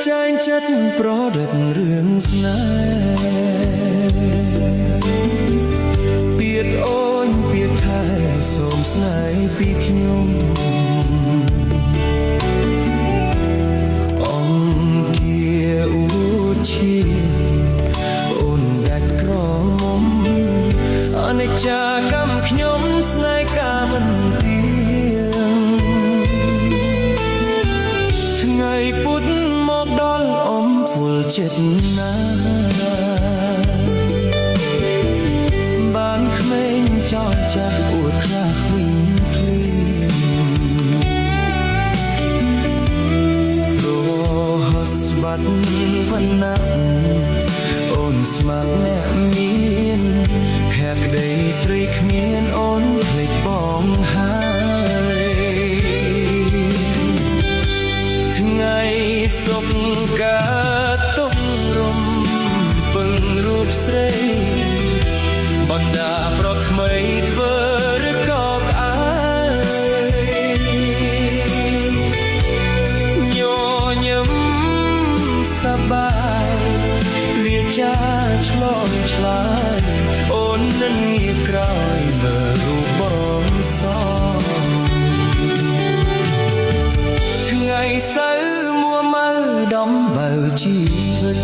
ចែងចិត្តប្រឌិតរឿងស្នេហ៍ពៀតអូនពៀតថែសូមស្នេហ៍ពីខ្ញុំអង្គាអ៊ូឈីអូនដាច់ក្រមុំអនិច្ចាកម្មខ្ញុំស្នេហ៍កាមិនទៀងថ្ងៃពុធមកដល់អំពុលចិត្តណាបានក្មេងចោលចាស់អួតខ្លាចវិញភ្លីរហស្បាត់វណ្ណៈអូនស្មាត់អ្នកមានភក្តីស្រីគ្មានអូនភ្លេចបងហើយថ្ងៃសុខកើតទុករំពឹងរូបស្រីបណ្ដាប្រថ្មីធ្វើឬក៏ក្អើយញញឹមសប្បាយវាចាឆ្លងឆ្លើយអូននឹងងាកក្រោយមើលរូបបងសថ្ងៃសៅរ៍មួម៉ៅដំបើជីវិត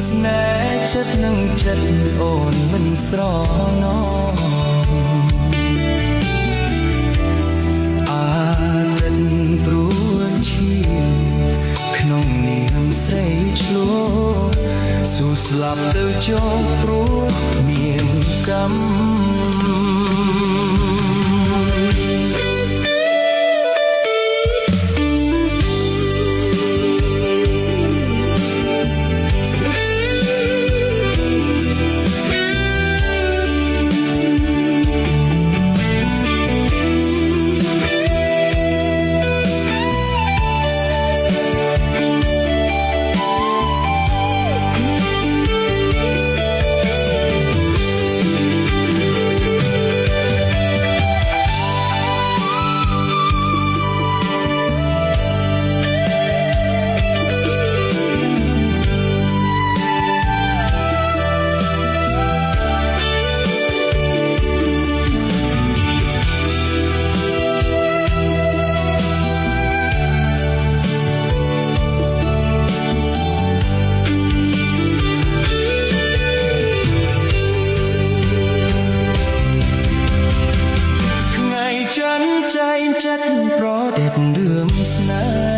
ស្នេហ៍ចិត្តនឹងចិត្តអូនមិនស្រណងអាទិត្យព្រួនឈាមក្នុងនាមស្រីឆ្លោះស៊ូស្លាប់ទៅចោលព្រោះមានកម្មចែងចិត្តប្រឌិតរឿងស្នេហ៍